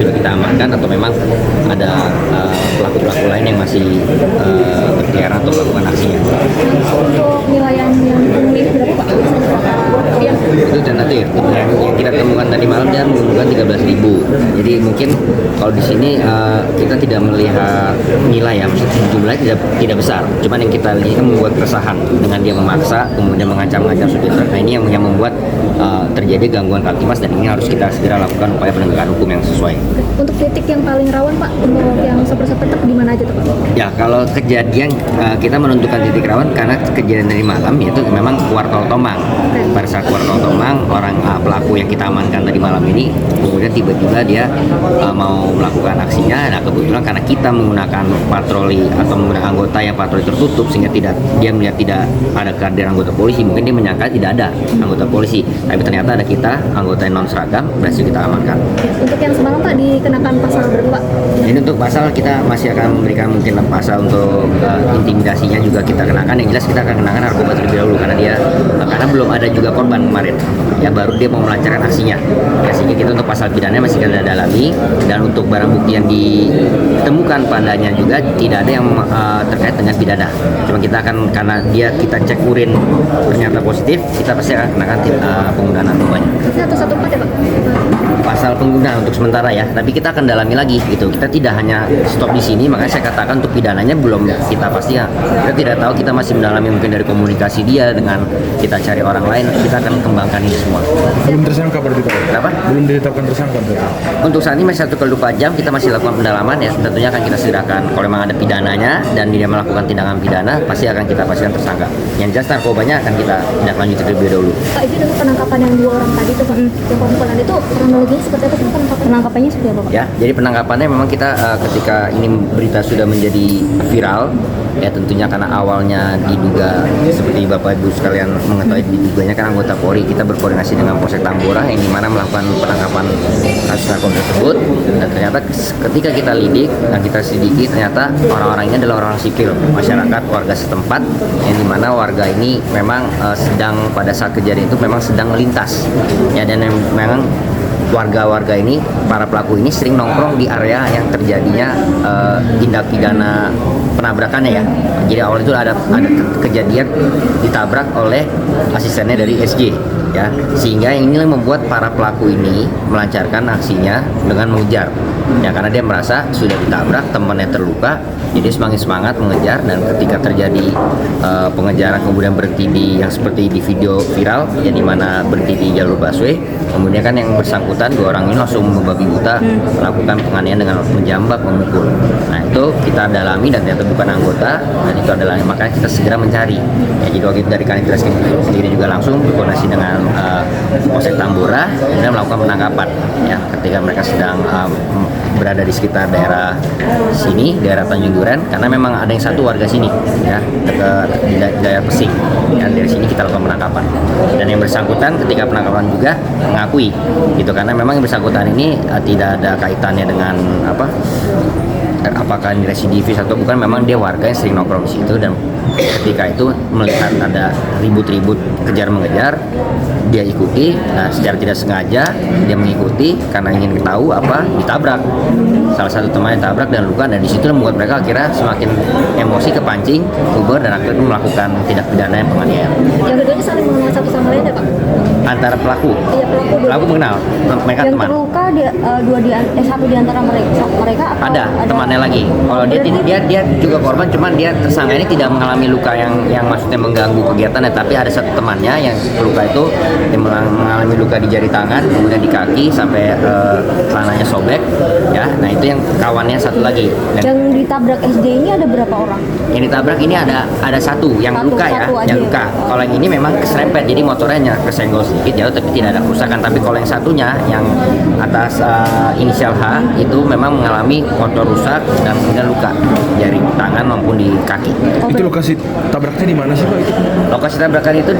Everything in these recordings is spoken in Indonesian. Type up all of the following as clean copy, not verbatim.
sudah kita amankan atau memang ada pelaku-pelaku lain yang masih berkeliaran atau melakukan aksinya. Untuk nilai yang ditemui berapa Pak? Itu tentatif. Yang kita temukan tadi malam dia menunjukkan 13.000. Jadi mungkin kalau di sini kita tidak melihat nilai ya, maksudnya jumlahnya tidak besar. Cuman yang kita lihat kan membuat keresahan dengan dia memaksa, kemudian mengancam-ngancam supir. Nah ini yang membuat terjadi gangguan Kamtibmas, dan ini harus kita segera lakukan upaya penegakan hukum yang sesuai. Untuk titik yang paling rawan Pak, untuk yang sopir-sopir truk di mana aja tuh Pak? Ya kalau kejadian kita menentukan titik rawan karena kejadian dari malam yaitu memang Kuartal Tomang. Pada saat Kuartal Tomang, orang pelaku yang kita amankan tadi malam ini kemudian tiba-tiba dia mau melakukan aksinya. Nah kebetulan karena kita menggunakan patroli atau menggunakan anggota yang patroli tertutup sehingga dia melihat tidak ada kehadiran anggota polisi, mungkin dia menyangka tidak ada anggota polisi, tapi ternyata ada kita anggota yang non seragam, berhasil kita amankan. Untuk yang semalam Pak dikenakan pasal berapa Pak? Ini untuk pasal kita masih akan memberikan mungkin pasal untuk intimidasinya juga kita kenakan. Yang jelas kita akan kenakan narkoba terlebih dahulu karena belum ada juga korban kemarin. Ya baru dia mau melancarkan aksinya. Ya, sehingga kita untuk pasal pidana masih kita dalami, dan untuk barang bukti yang ditemukan padanya juga tidak ada yang terkait dengan pidana. Cuma kita akan karena kita cek urin ternyata positif, kita pasti akan kenakan penggunaan narkobanya. Satu-satu Pak ya Pak? Pasal pengguna untuk sementara ya, tapi kita akan dalami lagi gitu. Kita tidak hanya stop di sini, makanya saya katakan untuk pidananya belum kita pasti ya. Kita tidak tahu, kita masih mendalami mungkin dari komunikasi dia dengan kita cari orang lain, kita akan kembangkan ini semua. Belum tersangka berarti Pak? Kenapa? Belum ditetapkan tersangka berarti? Untuk saat ini masih 1x24 jam, kita masih lakukan pendalaman ya. Tentunya akan kita segerakan kalau memang ada pidananya dan dia melakukan tindakan pidana, pasti akan kita pastikan tersangka. Yang jelas narkobanya akan kita tindak lanjuti terlebih dahulu. Pak, itu dengan penangkapan yang 2 orang tadi tuh Pak, yang perempuan itu kronologinya seperti apa sih penangkapannya sudah apa Pak? Ya, jadi penangkapannya memang kita ketika ini berita sudah menjadi viral, ya tentunya karena awalnya diduga seperti Bapak Ibu sekalian mengetahui diduganya kan anggota Polri, kita berkoordinasi dengan Polsek Tambora yang dimana melakukan penangkapan kasus narkoba tersebut, dan ternyata ketika kita lidik dan kita selidiki ternyata orang-orang ini adalah orang sipil masyarakat warga setempat, yang dimana warga ini memang sedang pada saat kejadian itu memang sedang melintas ya, dan memang warga-warga ini, para pelaku ini sering nongkrong di area yang terjadinya tindak pidana penabrakannya ya. Jadi awal itu ada kejadian ditabrak oleh asistennya dari SJ ya, sehingga yang ini membuat para pelaku ini melancarkan aksinya dengan mengejar ya, karena dia merasa sudah ditabrak, temannya terluka, jadi semakin semangat mengejar, dan ketika terjadi pengejaran kemudian berhenti di yang seperti di video viral ya, di mana berhenti di jalur busway, kemudian kan yang bersangkutan 2 orang ini langsung membabi buta melakukan penganiayaan dengan menjambak, memukul. Nah itu kita dalami dan ternyata bukan anggota, dan itu adalah makanya kita segera mencari ya. Jadi waktu itu dari Kanit Reskrim sendiri juga langsung berkoordinasi dengan Polsek Tambora kemudian melakukan penangkapan ya, ketika mereka sedang berada di sekitar daerah sini, daerah Tanjung Duren, karena memang ada yang satu warga sini ya, di daerah Pesing ya, dari sini kita lakukan penangkapan, dan yang bersangkutan ketika penangkapan juga mengakui gitu, karena memang yang bersangkutan ini tidak ada kaitannya dengan apakah ini residivis atau bukan, memang dia warga yang sering nongkrong di situ, dan ketika itu melihat ada ribut-ribut kejar mengejar, dia ikuti. Nah secara tidak sengaja dia mengikuti karena ingin tahu ditabrak, salah satu temannya ditabrak dan luka, dan disitu membuat mereka akhirnya semakin emosi, kepancing, puber, dan akhirnya melakukan tindak pidana yang penganiayaan. Yang keduanya saling mengenal satu sama lain ya Pak? Antara pelaku, Iya, pelaku mengenal mereka yang teman. terluka satu di antara mereka atau Ada temannya lagi. Kalau dia juga korban, cuman dia tersangka ini tidak mengalami luka yang maksudnya mengganggu kegiatannya, tapi ada satu temannya yang luka itu yang mengalami luka di jari tangan, kemudian di kaki sampai celananya sobek ya. Nah itu yang kawannya satu lagi. Dan yang ditabrak SD ini ada berapa orang? yang ditabrak ini ada satu yang luka ya, yang luka. Kalau yang ini memang keserempet, jadi motornya kesenggol sedikit jauh tapi tidak ada kerusakan. Tapi kalau yang satunya yang atas inisial H itu memang mengalami motor rusak dan kemudian luka jari tangan maupun di kaki. Itu lokasi tabraknya di mana sih Pak itu? Lokasi tabrakan itu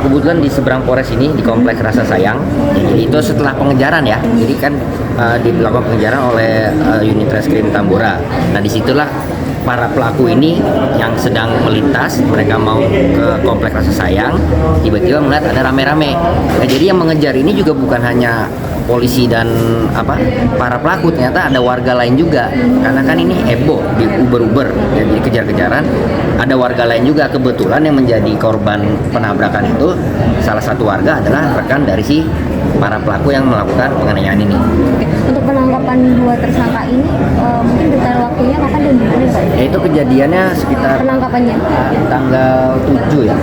kebetulan di seberang Polres ini, di Komplek Rasa Sayang. Jadi itu setelah pengejaran ya. Jadi kan dilakukan pengejaran oleh unit reskrim Tambora. Nah disitulah para pelaku ini yang sedang melintas, mereka mau ke Komplek Rasa Sayang, tiba-tiba melihat ada rame-rame. Nah, jadi yang mengejar ini juga bukan hanya polisi dan para pelaku, ternyata ada warga lain juga. Karena kan ini heboh di Uber jadi kejar-kejaran. Ada warga lain juga, kebetulan yang menjadi korban penabrakan itu salah satu warga adalah rekan dari si para pelaku yang melakukan penganiayaan ini. Oke. Untuk penangkapan dua tersangka ini mungkin detail waktunya kapan dan di mana Pak? Itu kejadiannya sekitar Penangkapannya. tanggal 7 ya.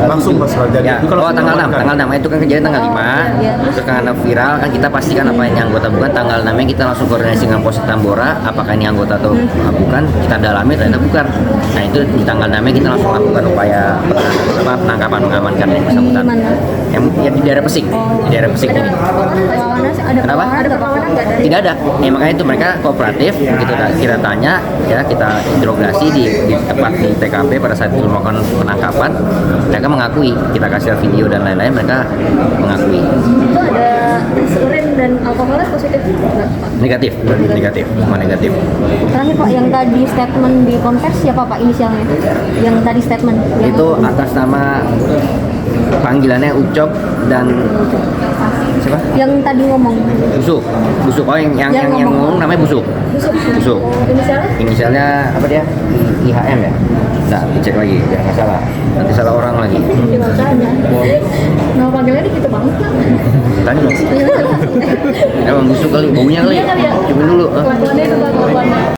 Langsung pas terjadi. Ya, Itu kalau tanggal 6, diamankan. tanggal 6 itu kan kejadian tanggal 5. Iya. Terus karena viral kan kita pastikan apa ini anggota bukan, tanggal 6 kita langsung koordinasi dengan Polsek Tambora apakah ini anggota atau bukan, kita dalami ternyata bukan. Nah, itu di tanggal 6 kita langsung lakukan upaya penangkapan mengamankan yang bersangkutan. Di mana? Ya di daerah Pesing, di daerah Pesing ini. Perlawanan ada Kenapa? perlawanan nggak dari? Tidak ada. Makanya itu mereka kooperatif. Begitu kita tanya, ya kita interogasi di tempat di TKP pada saat itu melakukan penangkapan, mereka mengakui. Kita kasih video dan lain-lain, mereka mengakui. Itu ada tes urin dan alkoholnya positif nggak Pak? Negatif, semua negatif. Terakhir Pak, yang tadi statement di konvers siapa Pak inisialnya? Yang tadi statement? Yang Itu atas nama panggilannya Ucok dan siapa? yang tadi ngomong. Busuk. Oh yang ngomong namanya Busuk. Busuk. Inisialnya? Inisialnya apa dia? IHM ya? Nah, dicek lagi, biar nggak salah. Nanti salah orang lagi. Ya makanya. Nama panggilannya gitu banget Pak. Tanya dong. Emang busuk kali, baunya kali. Iya kali ya. Ciumin dulu. Kelakuannya itu Pak, kelakuannya.